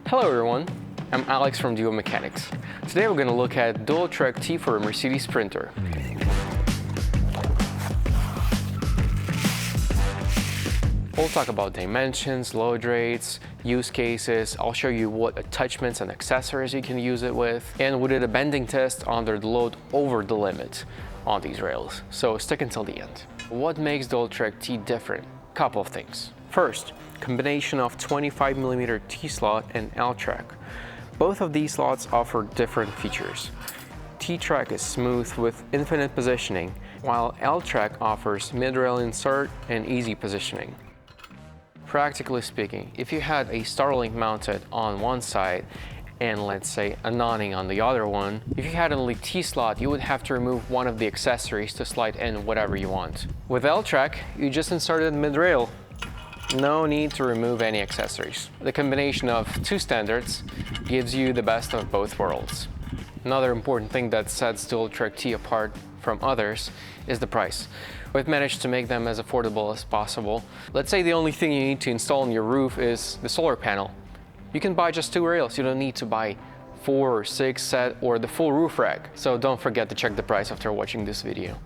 Hello everyone, I'm Alex from Duo Mechanics. Today we're going to look at DualTrack-T for a Mercedes Sprinter. We'll talk about dimensions, load rates, use cases. I'll show you what attachments and accessories you can use it with. And we did a bending test under the load over the limit on these rails. So stick until the end. What makes DualTrack-T different? Couple of things. First, combination of 25mm T-slot and L-track. Both of these slots offer different features. T-track is smooth with infinite positioning, while L-track offers mid-rail insert and easy positioning. Practically speaking, if you had a Starlink mounted on one side and let's say a Nonning on the other one, if you had only T-slot, you would have to remove one of the accessories to slide in whatever you want. With L-track, you just inserted mid-rail. No need to remove any accessories. The combination of two standards gives you the best of both worlds. Another important thing that sets DualTrack-T apart from others is the price. We've managed to make them as affordable as possible. Let's say the only thing you need to install on your roof is the solar panel. You can buy just 2 rails. You don't need to buy 4 or 6 set or the full roof rack. So don't forget to check the price after watching this video.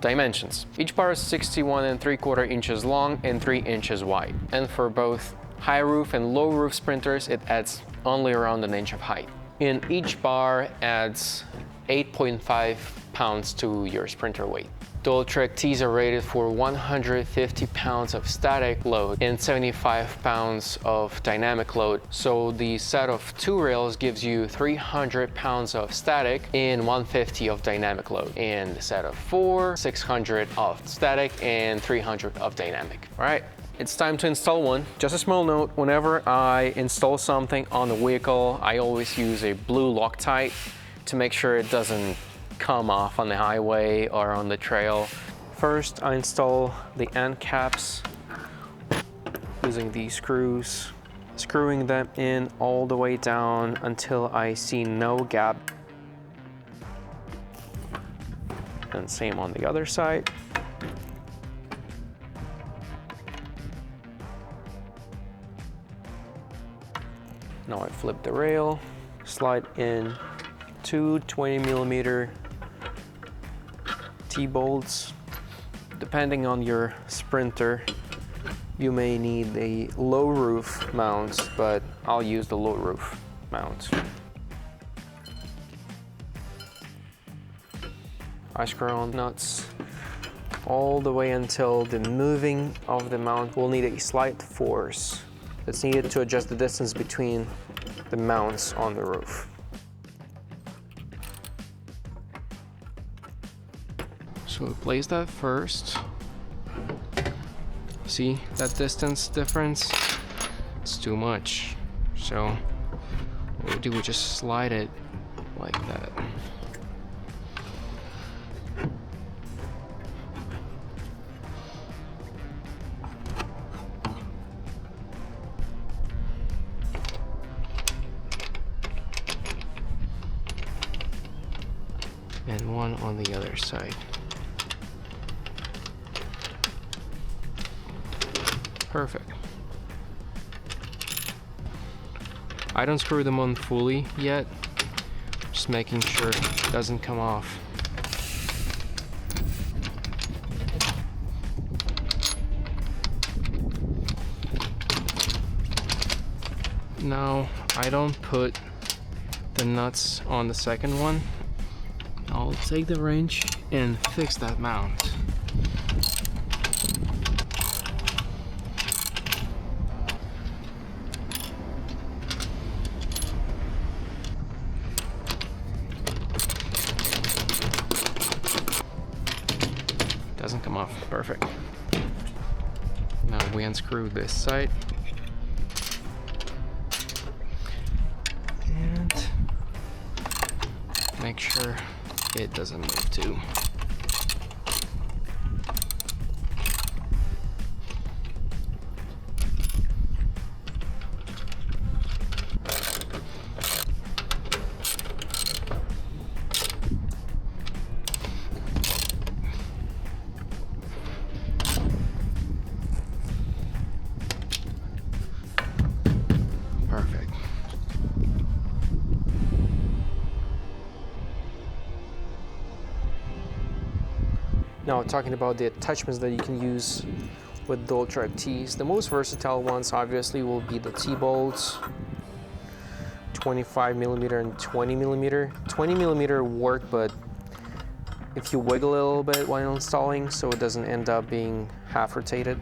Dimensions. Each bar is 61 3/4 inches long and 3 inches wide. And for both high roof and low roof sprinters, it adds only around 1 inch of height. And each bar adds 8.5 pounds to your sprinter weight. DualTrack-Ts are rated for 150 pounds of static load and 75 pounds of dynamic load. So the set of 2 rails gives you 300 pounds of static and 150 of dynamic load. And the set of 4, 600 of static and 300 of dynamic. All right, it's time to install one. Just a small note, whenever I install something on the vehicle, I always use a blue Loctite to make sure it doesn't come off on the highway or on the trail. First, I install the end caps using these screws, screwing them in all the way down until I see no gap. And same on the other side. Now I flip the rail, slide in 2 20mm T-bolts. Depending on your sprinter, you may need a low roof mount, but I'll use the low roof mount. I screw on nuts all the way until the moving of the mount will need a slight force that's needed to adjust the distance between the mounts on the roof. So we place that first. See that distance difference? It's too much. So what we do, we just slide it like that. And one on the other side. Perfect. I don't screw them on fully yet, just making sure it doesn't come off. Now, I don't put the nuts on the second one. I'll take the wrench and fix that mount. Doesn't come off. Perfect. Now we unscrew this side. And make sure it doesn't move too. Now, talking about the attachments that you can use with DualTrack-Ts, the most versatile ones obviously will be the T-bolts, 25mm and 20mm. 20mm work, but if you wiggle a little bit while installing so it doesn't end up being half rotated.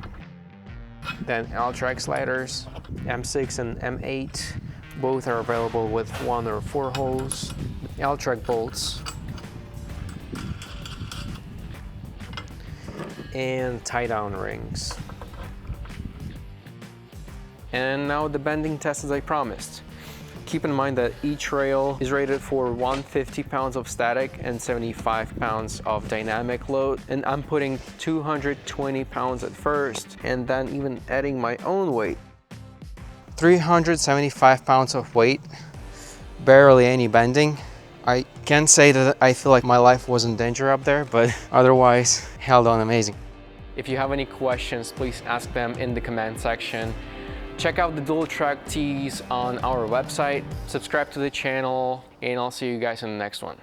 Then L-track sliders, M6 and M8, both are available with 1 or 4 holes. L-track bolts, and tie-down rings. And now the bending test as I promised. Keep in mind that each rail is rated for 150 pounds of static and 75 pounds of dynamic load, and I'm putting 220 pounds at first and then even adding my own weight. 375 pounds of weight, barely any bending. I can't say that I feel like my life was in danger up there, but otherwise held on amazing. If you have any questions, please ask them in the comment section. Check out the DualTrack-Ts on our website, subscribe to the channel, and I'll see you guys in the next one.